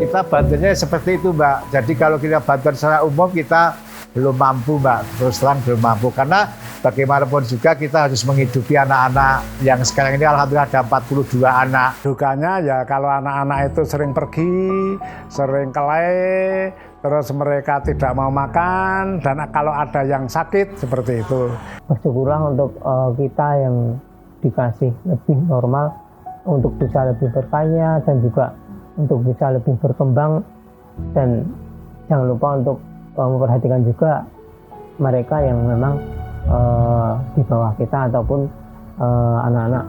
Kita bantunya seperti itu, Mbak. Jadi kalau kita bantuan secara umum kita belum mampu, Mbak. Terus terang belum mampu karena bagaimanapun juga kita harus menghidupi anak-anak yang sekarang ini alhamdulillah ada 42 anak. Dukanya ya kalau anak-anak itu sering pergi, sering kelai, terus mereka tidak mau makan, dan kalau ada yang sakit seperti itu. Bersyukurlah untuk kita yang dikasih lebih normal untuk bisa lebih berkaya dan juga untuk bisa lebih berkembang, dan jangan lupa untuk memperhatikan juga mereka yang memang di bawah kita ataupun anak-anak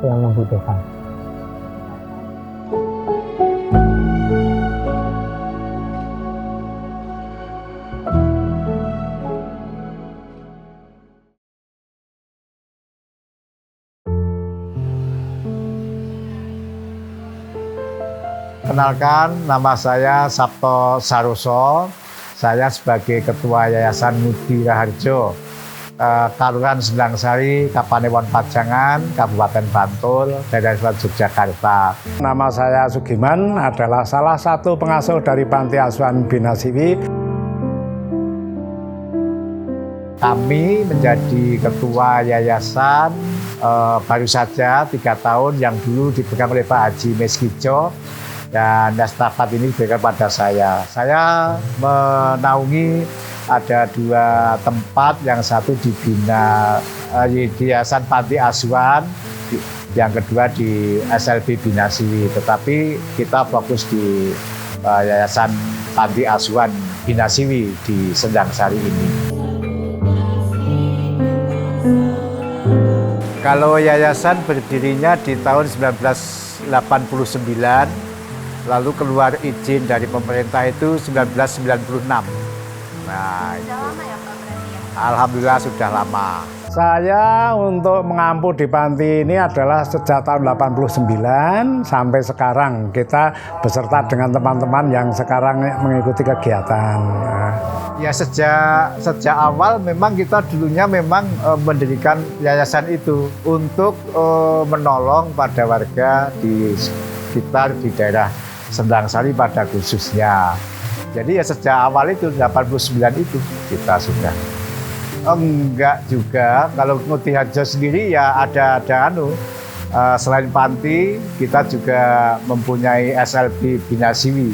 yang membutuhkan. Kenalkan, nama saya Sabto Saroso. Saya sebagai Ketua Yayasan Ngudi Raharjo, Kelurahan Sendangsari, Kapanewon Pajangan, Kabupaten Bantul, Daerah Yogyakarta. Nama saya Sugiman, adalah salah satu pengasuh dari Panti Asuhan Binasiwi. Kami menjadi ketua yayasan baru saja 3 tahun, yang dulu dipegang oleh Pak Haji Meskijo, dan estafet ini diberikan pada saya. Saya menaungi ada 2 tempat, yang satu dibina di Yayasan Panti Asuhan, yang kedua di SLB Binasiwi. Tetapi kita fokus di Yayasan Panti Asuhan Binasiwi di Sendangsari ini. Kalau yayasan berdirinya di tahun 1989, lalu keluar izin dari pemerintah itu 1996. Nah, sudah lama ya Pak berarti ya? alhamdulillah sudah lama. Saya untuk mengampu di panti ini adalah sejak tahun 89 sampai sekarang. Kita beserta dengan teman-teman yang sekarang mengikuti kegiatan. Ya sejak awal memang kita dulunya memang mendirikan yayasan itu untuk menolong pada warga di sekitar di daerah Sendangsari pada khususnya. Jadi ya sejak awal itu 89 itu kita sudah. Enggak juga, kalau Ngudi Harjo sendiri ya ada selain panti kita juga mempunyai SLB Binasiwi.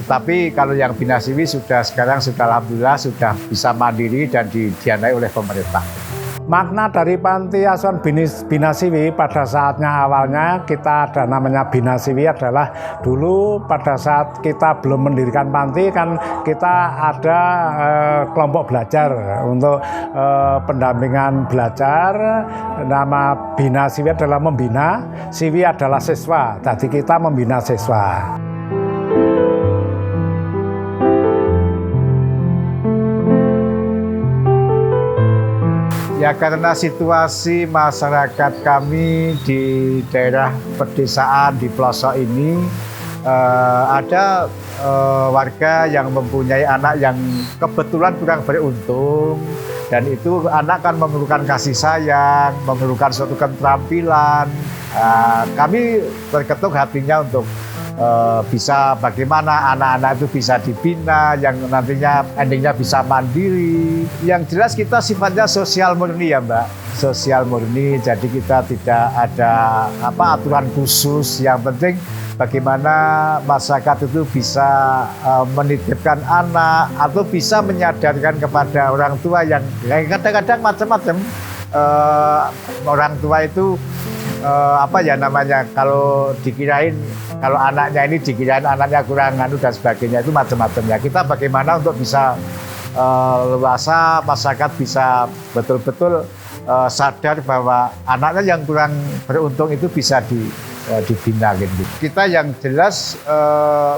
Tetapi kalau yang Binasiwi sekarang sudah alhamdulillah sudah bisa mandiri dan didanai oleh pemerintah. Makna dari Panti Asuhan Binasiwi pada saatnya awalnya kita ada namanya Binasiwi adalah dulu pada saat kita belum mendirikan panti kan kita ada kelompok belajar untuk pendampingan belajar. Nama Binasiwi adalah membina, Siwi adalah siswa, jadi kita membina siswa. Ya karena situasi masyarakat kami di daerah pedesaan di pelosok ini ada warga yang mempunyai anak yang kebetulan kurang beruntung, dan itu anak kan memerlukan kasih sayang, memerlukan suatu keterampilan. Kami berketuk hatinya untuk bisa bagaimana anak-anak itu bisa dibina, yang nantinya endingnya bisa mandiri. Yang jelas kita sifatnya sosial murni ya Mbak, sosial murni. Jadi kita tidak ada aturan khusus. Yang penting bagaimana masyarakat itu bisa menitipkan anak atau bisa menyadarkan kepada orang tua yang kadang-kadang macam-macam. Orang tua itu kalau dikirain, kalau anaknya ini dikirain anaknya kurang dan sebagainya, itu macam-macam ya. Kita bagaimana untuk bisa leluasa masyarakat bisa betul-betul sadar bahwa anaknya yang kurang beruntung itu bisa dibina gitu. Kita yang jelas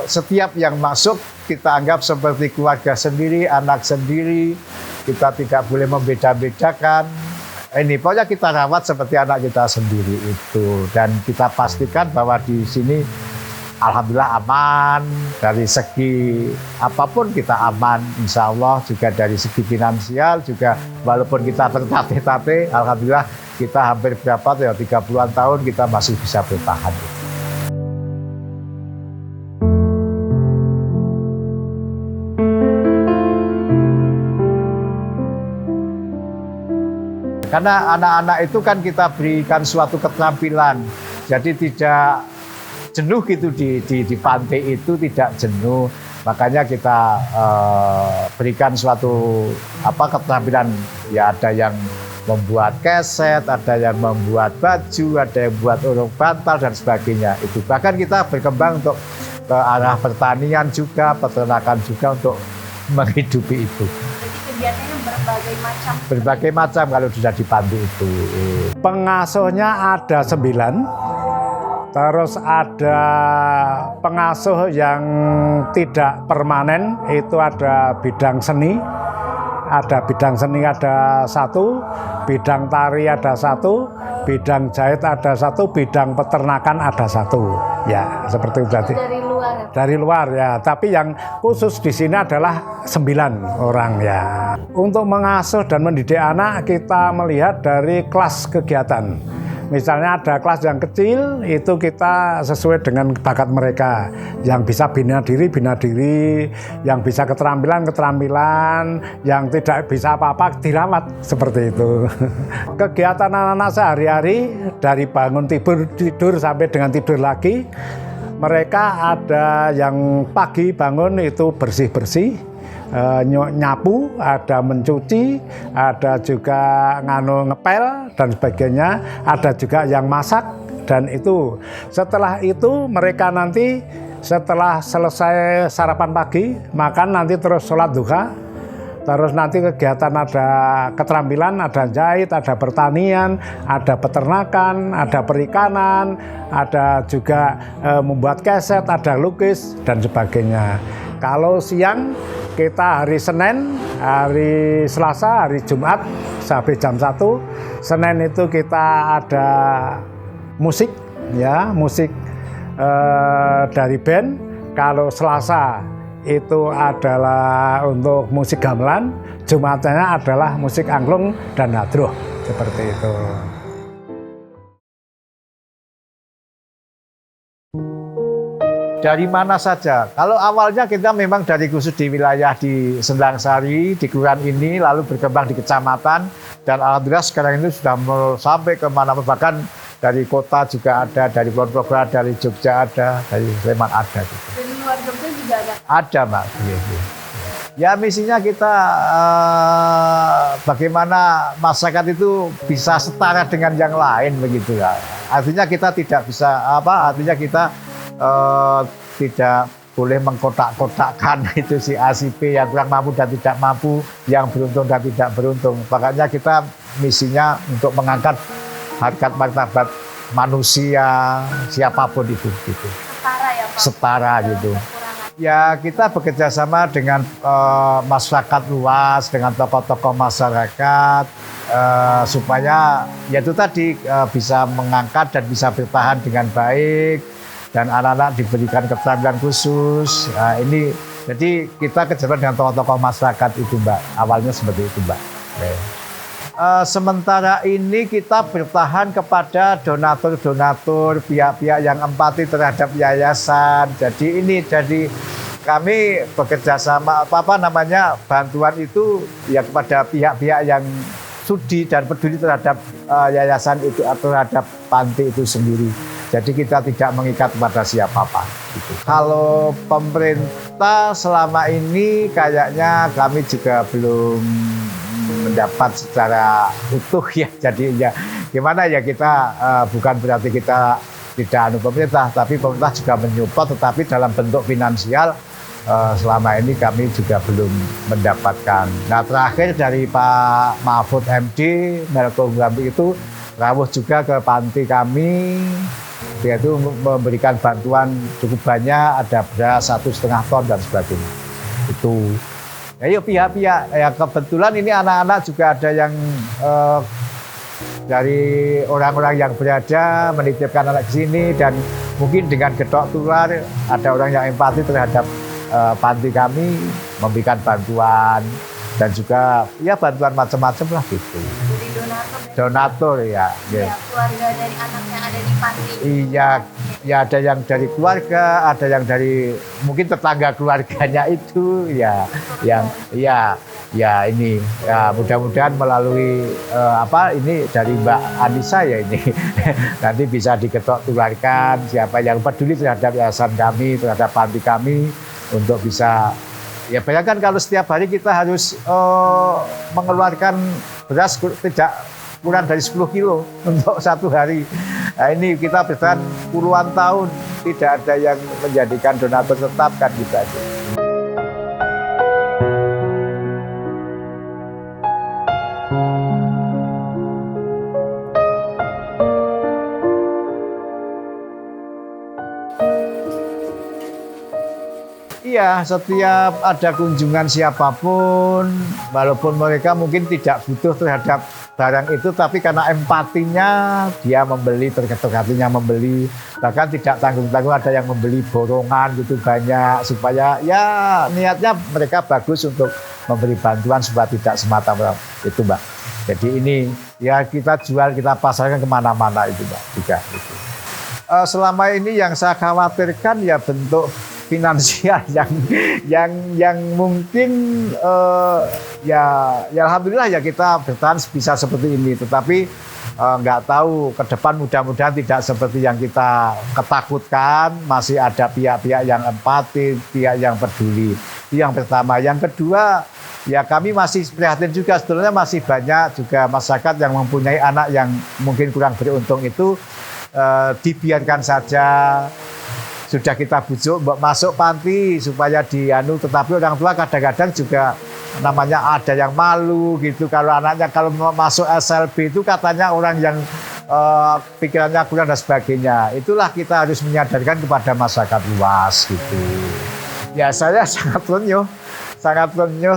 setiap yang masuk kita anggap seperti keluarga sendiri, anak sendiri. Kita tidak boleh membeda-bedakan. Ini pokoknya kita rawat seperti anak kita sendiri itu, dan kita pastikan bahwa di sini alhamdulillah aman dari segi apapun, kita aman insya Allah. Juga dari segi finansial juga, walaupun kita tertatih-tatih, alhamdulillah kita hampir 30-an tahun kita masih bisa bertahan. Karena anak-anak itu kan kita berikan suatu keterampilan, jadi tidak jenuh gitu di panti itu, tidak jenuh. Makanya kita berikan suatu keterampilan, ya ada yang membuat keset, ada yang membuat baju, ada yang membuat urung bantal dan sebagainya. Itu bahkan kita berkembang untuk ke arah pertanian juga, peternakan juga untuk menghidupi itu. Jadi kegiatannya Berbagai macam kalau sudah di panti itu. Pengasuhnya ada 9, terus ada pengasuh yang tidak permanen, itu ada bidang seni. Ada bidang seni ada 1, bidang tari ada 1, bidang jahit ada 1, bidang peternakan ada 1. Ya, seperti itu jadi. Dari luar ya, tapi yang khusus di sini adalah 9 orang ya. Untuk mengasuh dan mendidik anak kita melihat dari kelas kegiatan. Misalnya ada kelas yang kecil, itu kita sesuai dengan bakat mereka. Yang bisa bina diri, yang bisa keterampilan, yang tidak bisa apa-apa dirawat, seperti itu. Kegiatan anak-anak sehari-hari, dari bangun tidur sampai dengan tidur lagi, mereka ada yang pagi bangun itu bersih-bersih, nyapu, ada mencuci, ada juga ngepel dan sebagainya, ada juga yang masak. Dan itu setelah itu mereka nanti setelah selesai sarapan pagi, makan, nanti terus sholat duha, terus nanti kegiatan ada keterampilan, ada jahit, ada pertanian, ada peternakan, ada perikanan, ada juga membuat keset, ada lukis dan sebagainya. Kalau siang kita hari Senin, hari Selasa, hari Jumat sampai jam 1. Senin itu kita ada musik, ya, musik dari band. Kalau Selasa itu adalah untuk musik gamelan, Jumatnya adalah musik angklung dan hadroh, seperti itu. Dari mana saja. Kalau awalnya kita memang dari khusus di wilayah di Sendang-Sari, di kelurahan ini, lalu berkembang di kecamatan, dan alhamdulillah sekarang ini sudah sampai kemana-mana, bahkan dari kota juga ada, dari Ponorogo ada, dari Jogja ada, dari Sleman ada. Gitu. Dari luar Jogja juga ada? Ada, Mbak. Ya, misinya kita bagaimana masyarakat itu bisa setara dengan yang lain, begitu ya. Artinya kita tidak bisa artinya kita tidak boleh mengkotak-kotakkan itu si A, si B, yang kurang mampu dan tidak mampu, yang beruntung dan tidak beruntung. Makanya kita misinya untuk mengangkat harkat martabat manusia siapapun itu gitu. Setara ya Pak? Setara gitu. Ya, kita bekerja sama dengan masyarakat luas, dengan tokoh-tokoh masyarakat, supaya ya itu tadi bisa mengangkat dan bisa bertahan dengan baik. Dan anak-anak diberikan keterampilan khusus. Nah, ini jadi kita kerjasama dengan tokoh-tokoh masyarakat itu, Mbak. Awalnya seperti itu, Mbak. Sementara ini kita bertahan kepada donatur-donatur, pihak-pihak yang empati terhadap yayasan. Jadi kami bekerja sama bantuan itu ya kepada pihak-pihak yang sudi dan peduli terhadap yayasan itu atau terhadap panti itu sendiri. Jadi kita tidak mengikat kepada siapa-apa. Gitu. Kalau pemerintah selama ini kayaknya kami juga belum mendapat secara utuh ya. Jadi ya gimana ya, kita bukan berarti kita tidak anu pemerintah, tapi pemerintah juga menyupport, tetapi dalam bentuk finansial selama ini kami juga belum mendapatkan. Nah, terakhir dari Pak Mahfud MD Melko Grampi itu rawuh juga ke panti kami. Dia itu memberikan bantuan cukup banyak, ada beras 1,5 ton dan sebagainya. Itu ya pihak-pihak ya, kebetulan ini anak-anak juga ada yang dari orang-orang yang berada menitipkan anak ke sini, dan mungkin dengan gedok tular ada orang yang empati terhadap panti kami, memberikan bantuan dan juga ya bantuan macam-macam lah gitu. Jadi donatur ya. Ya, keluarga dari anak yang ada di panti. Iya, ya ada yang dari keluarga, ada yang dari mungkin tetangga keluarganya itu ya, yang ya ya ini ya mudah-mudahan melalui ini dari Mbak Anissa ya ini nanti bisa diketok tularkan siapa yang peduli terhadap yayasan kami, terhadap panti kami untuk bisa ya bayangkan kalau setiap hari kita harus mengeluarkan beras tidak kurang dari 10 kilo untuk satu hari. Nah, ini kita bertahan puluhan tahun tidak ada yang menjadikan donatur tetap kan gitu aja. Iya, setiap ada kunjungan siapapun, walaupun mereka mungkin tidak butuh terhadap barang itu, tapi karena empatinya dia membeli, terketuk hatinya membeli, bahkan tidak tanggung-tanggung ada yang membeli borongan gitu banyak, supaya ya niatnya mereka bagus untuk memberi bantuan supaya tidak semata-mata itu Mbak. Jadi ini ya kita jual, kita pasarkan kemana-mana itu Mbak juga. Gitu. Selama ini yang saya khawatirkan ya bentuk finansial yang mungkin ya alhamdulillah ya kita bertahan bisa seperti ini, tetapi nggak tahu ke depan mudah-mudahan tidak seperti yang kita ketakutkan, masih ada pihak-pihak yang empati, pihak yang peduli. Itu yang pertama. Yang kedua ya kami masih prihatin juga, sebetulnya masih banyak juga masyarakat yang mempunyai anak yang mungkin kurang beruntung itu dibiarkan saja. Sudah kita bujuk masuk panti supaya dianu, tetapi orang tua kadang-kadang juga namanya ada yang malu gitu kalau anaknya kalau masuk SLB itu katanya orang yang pikirannya kurang dan sebagainya. Itulah kita harus menyadarkan kepada masyarakat luas gitu. Ya saya sangat renyuh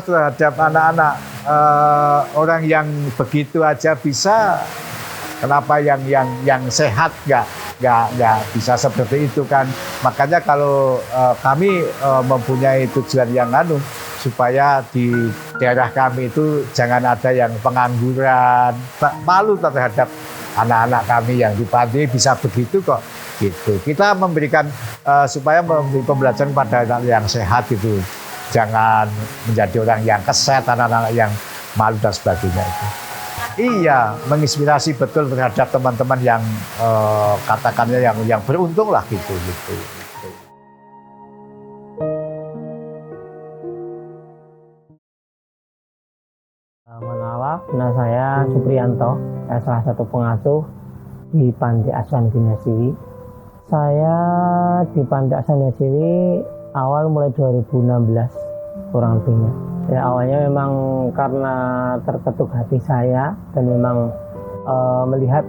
terhadap anak-anak orang yang begitu aja bisa. Kenapa yang sehat nggak bisa seperti itu kan? Makanya kalau kami mempunyai tujuan yang supaya di daerah kami itu jangan ada yang pengangguran, malu terhadap anak-anak kami yang di panti bisa begitu kok. Gitu. Kita memberikan supaya memberi pembelajaran pada anak yang sehat itu, jangan menjadi orang yang keset, anak-anak yang malu dan sebagainya itu. Iya, menginspirasi betul terhadap teman-teman yang katakannya yang beruntung lah gitu. Menawak, nah saya Supriyanto, saya salah satu pengasuh di Panti Asuhan Bina Siwi. Saya di Panti Asuhan Bina Siwi awal mulai 2016 kurang lebihnya. Ya awalnya memang karena terketuk hati saya dan memang melihat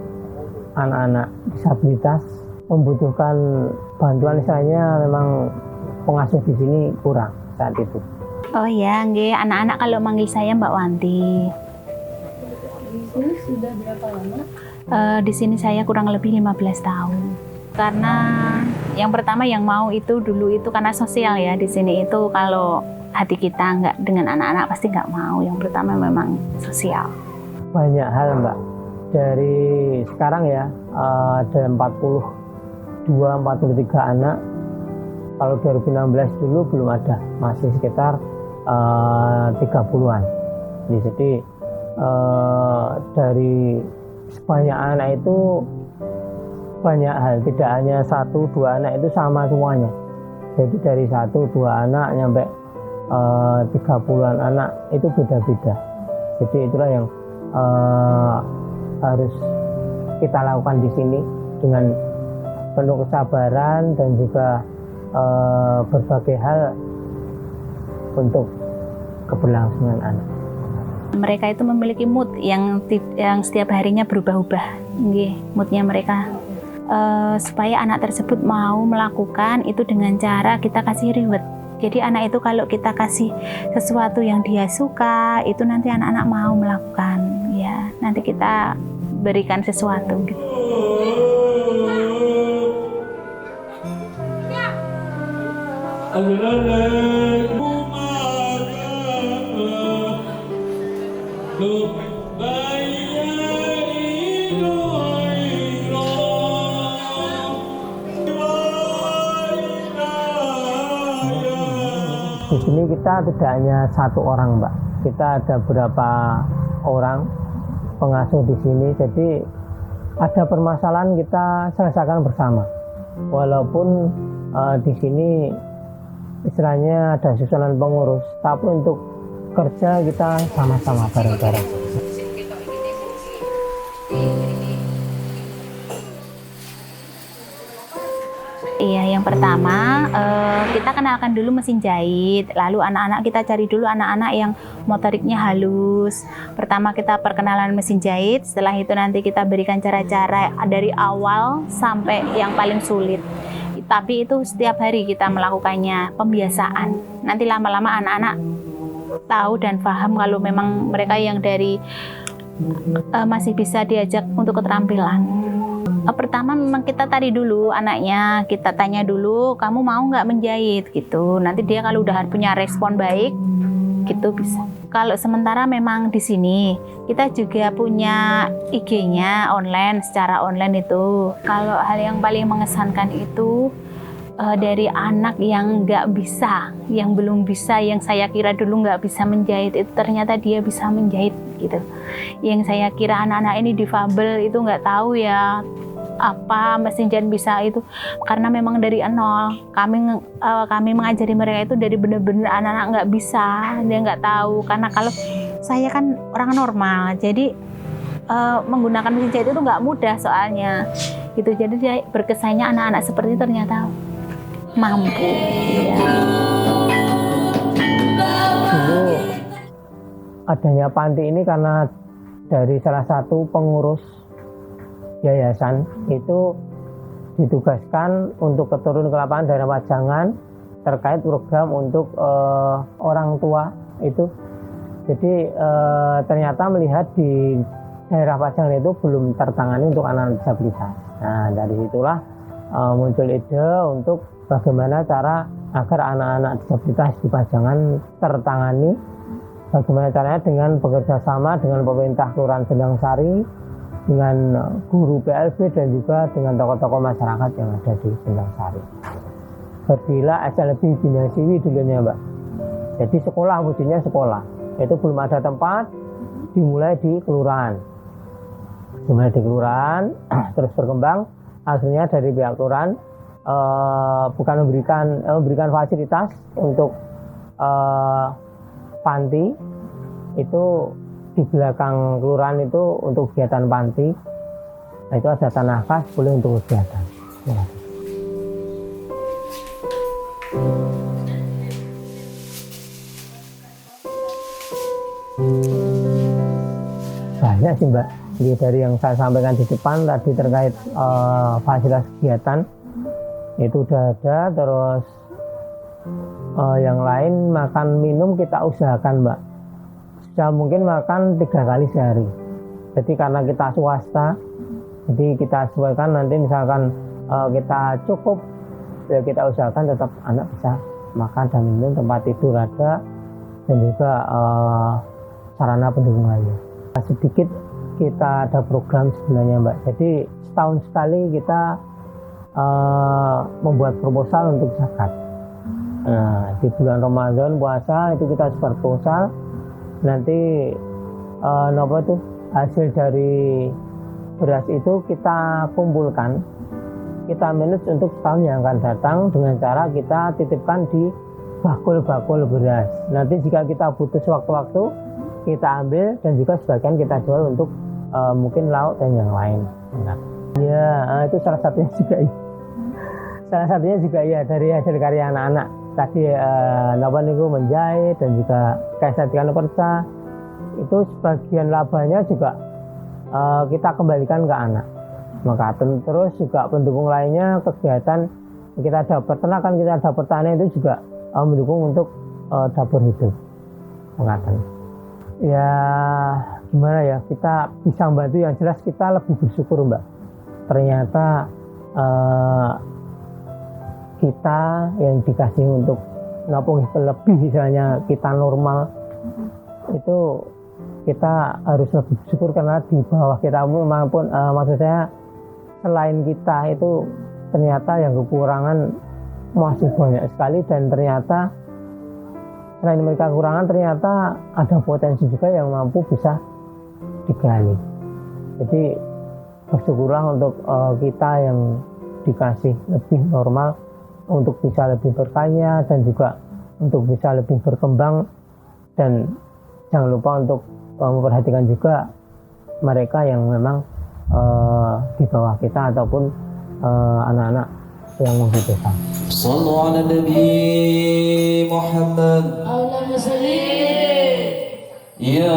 anak-anak disabilitas membutuhkan bantuan, misalnya memang pengasuh di sini kurang saat itu. Oh ya, nggih, anak-anak kalau manggil saya Mbak Wanti. Di sini sudah berapa lama? Di sini saya kurang lebih 15 tahun. Karena yang pertama yang mau itu dulu itu karena sosial ya, di sini itu kalau hati kita nggak dengan anak-anak pasti nggak mau. Yang pertama memang sosial. Banyak hal Mbak. Dari sekarang ya ada 42-43 anak. Kalau 2016 dulu belum ada, masih sekitar 30-an. Jadi dari sebanyak anak itu banyak hal, tidak hanya 1-2 anak itu sama semuanya. Jadi dari 1-2 anak sampai 30-an anak itu beda-beda. Jadi itulah yang harus kita lakukan di sini dengan penuh kesabaran dan juga berbagai hal untuk keberlangsungan anak. Mereka itu memiliki mood yang setiap harinya berubah-ubah. Moodnya mereka supaya anak tersebut mau melakukan itu dengan cara kita kasih reward. Jadi anak itu kalau kita kasih sesuatu yang dia suka, itu nanti anak-anak mau melakukan. Ya, nanti kita berikan sesuatu gitu. Di sini kita tidak hanya satu orang Mbak, kita ada beberapa orang pengasuh di sini, jadi ada permasalahan kita selesaikan bersama. Walaupun di sini istilahnya ada susunan pengurus, tapi untuk kerja kita sama-sama bareng-bareng. Iya, yang pertama kita kenalkan dulu mesin jahit. Lalu anak-anak kita cari dulu anak-anak yang motoriknya halus. Pertama kita perkenalan mesin jahit. Setelah itu nanti kita berikan cara-cara dari awal sampai yang paling sulit. Tapi itu setiap hari kita melakukannya, pembiasaan. Nanti lama-lama anak-anak tahu dan paham kalau memang mereka yang dari masih bisa diajak untuk keterampilan. Pertama memang kita tari dulu anaknya, kita tanya dulu kamu mau nggak menjahit gitu. Nanti dia kalau udah punya respon baik gitu bisa. Kalau sementara memang di sini kita juga punya IG-nya online, secara online itu. Kalau hal yang paling mengesankan itu dari anak yang nggak bisa, yang belum bisa, yang saya kira dulu nggak bisa menjahit itu ternyata dia bisa menjahit gitu. Yang saya kira anak-anak ini difabel itu nggak tahu ya apa mesin jahit bisa itu, karena memang dari nol kami mengajari mereka itu dari benar-benar anak-anak nggak bisa, dia nggak tahu. Karena kalau saya kan orang normal, jadi menggunakan mesin jahit itu nggak mudah soalnya gitu. Jadi dia berkesannya anak-anak seperti itu ternyata mampu ya. Dulu adanya panti ini karena dari salah satu pengurus yayasan itu ditugaskan untuk turun ke lapangan daerah Pajangan terkait program untuk orang tua itu. Jadi ternyata melihat di daerah Pajangan itu belum tertangani untuk anak-anak disabilitas. Nah dari situlah muncul ide untuk bagaimana cara agar anak-anak disabilitas di Pajangan tertangani. Bagaimana caranya dengan bekerja sama dengan pemerintah Kelurahan Sendang Sari, dengan guru PLB dan juga dengan tokoh-tokoh masyarakat yang ada di Sendang Sari. Berdirilah SLB Bina Siwi dulunya Mbak. Jadi sekolah, wujudnya sekolah. Itu belum ada tempat, dimulai di kelurahan. Terus berkembang. Akhirnya dari pihak kelurahan bukan memberikan fasilitas untuk panti, itu di belakang kelurahan itu untuk kegiatan panti. Nah, itu ada tanah kas boleh untuk kegiatan ya. Banyak sih Mbak. Jadi dari yang saya sampaikan di depan tadi terkait fasilitas kegiatan itu udah ada. Terus yang lain makan minum kita usahakan Mbak, mungkin makan 3 kali sehari. Jadi karena kita swasta, jadi kita sesuaikan. Nanti misalkan kita cukup, ya kita usahakan tetap anak bisa makan dan minum, tempat tidur ada, dan juga sarana pendukung lainnya. Sedikit kita ada program sebenarnya Mbak. Jadi setahun sekali kita membuat proposal untuk zakat. Nah, di bulan Ramadan puasa itu kita sebar proposal. Nanti hasil dari beras itu kita kumpulkan, kita manage untuk tahun yang akan datang dengan cara kita titipkan di bakul-bakul beras. Nanti jika kita butuh sewaktu-waktu kita ambil, dan juga sebagian kita jual untuk mungkin lauk dan yang lain. Ya, itu salah satunya juga. Salah satunya juga ya dari hasil karya anak-anak. Tadi itu menjahit dan juga kesehatan kerja itu sebagian labanya juga kita kembalikan ke anak. Maka terus juga pendukung lainnya kegiatan kita ada peternakan, kita ada pertanian itu juga mendukung untuk dapur hidup. Mengatakan ya gimana ya, kita bisa membantu, yang jelas kita lebih bersyukur Mbak. Ternyata kita yang dikasih untuk ngapung lebih, misalnya kita normal itu kita harus lebih bersyukur, karena di bawah kita maupun maksud saya selain kita itu ternyata yang kekurangan masih banyak sekali, dan ternyata selain mereka kekurangan, ternyata ada potensi juga yang mampu bisa digali. Jadi bersyukurlah untuk kita yang dikasih lebih normal untuk bisa lebih berkaya dan juga untuk bisa lebih berkembang, dan jangan lupa untuk memperhatikan juga mereka yang memang di bawah kita ataupun anak-anak yang membutuhkan. Sallu ala Nabi Muhammad. Allahumma salli. Ya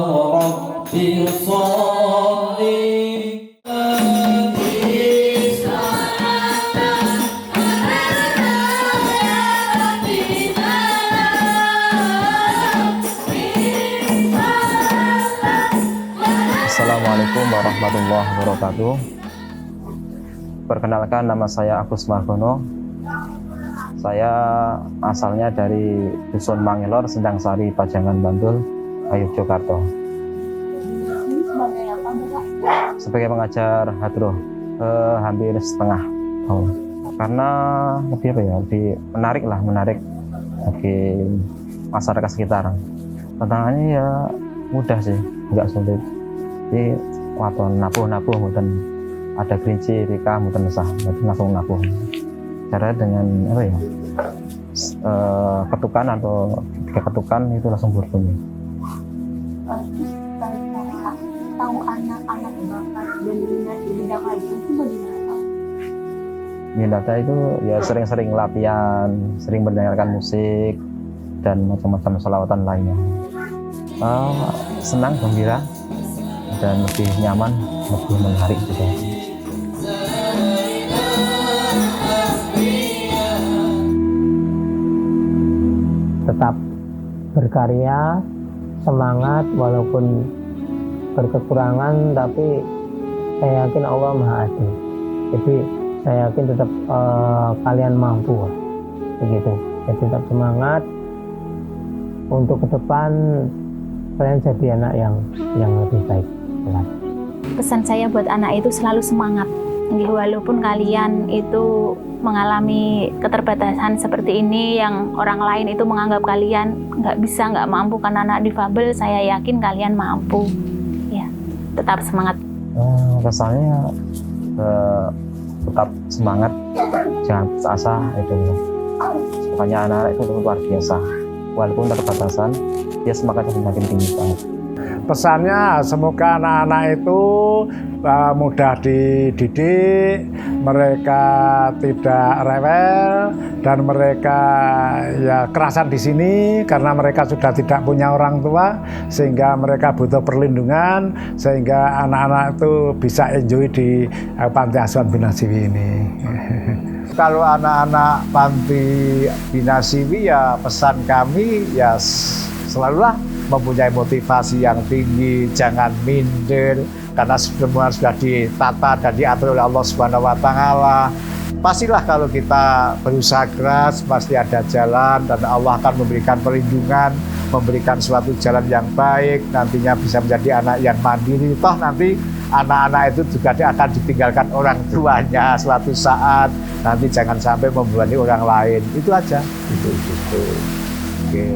Rabbi salli. Assalamualaikum warahmatullahi wabarakatuh. Perkenalkan, nama saya Agus Margono. Saya asalnya dari Dusun Mangelor, Sendang Sari, Pajangan, Bantul, Yogyakarta. Ini sebagai apa, Bapak? Sebagai pengajar hadroh hampir setengah tahun. Karena lebih apa ya, lebih menarik bagi masyarakat sekitar. Tantangannya ya mudah sih, nggak sulit. Jadi waktu nabuh mungkin ada kerinci, rika, mungkin sah, langsung nabuh. Cara dengan apa ya, ketukan atau tiga ketukan itu langsung berbunyi. Terus cara tahu anak-anak bakat dan minat di bidang kayu itu bagaimana? Minatnya itu ya sering-sering latihan, sering mendengarkan musik dan macam-macam selawatan lainnya. Senang, gembira, dan lebih nyaman, lebih menarik juga. Tetap berkarya, semangat walaupun berkekurangan, tapi saya yakin Allah Maha Adil. Jadi saya yakin tetap kalian mampu, begitu. Jadi tetap semangat untuk ke depan, kalian jadi anak yang lebih baik. Pesan saya buat anak itu selalu semangat. Walaupun kalian itu mengalami keterbatasan seperti ini, yang orang lain itu menganggap kalian nggak mampu karena anak difabel, saya yakin kalian mampu. Ya, tetap semangat. Kesannya tetap semangat, jangan putus asa itu. Pokoknya anak itu luar biasa. Walaupun keterbatasan, dia semangatnya semakin tinggi banget. Pesannya semoga anak-anak itu mudah dididik, mereka tidak rewel, dan mereka ya kerasan di sini karena mereka sudah tidak punya orang tua, sehingga mereka butuh perlindungan, sehingga anak-anak itu bisa enjoy di Panti Asuhan Bina Siwi ini. Kalau anak-anak Panti Bina Siwi, ya pesan kami ya selalulah mempunyai motivasi yang tinggi, jangan minder, karena semua sudah ditata dan diatur oleh Allah Subhanahu wa Ta'ala. Pastilah kalau kita berusaha keras, pasti ada jalan, dan Allah akan memberikan perlindungan, memberikan suatu jalan yang baik, nantinya bisa menjadi anak yang mandiri. Toh nanti anak-anak itu juga akan ditinggalkan orang tuanya suatu saat, nanti jangan sampai membebani orang lain. Itu aja. Itu. Oke.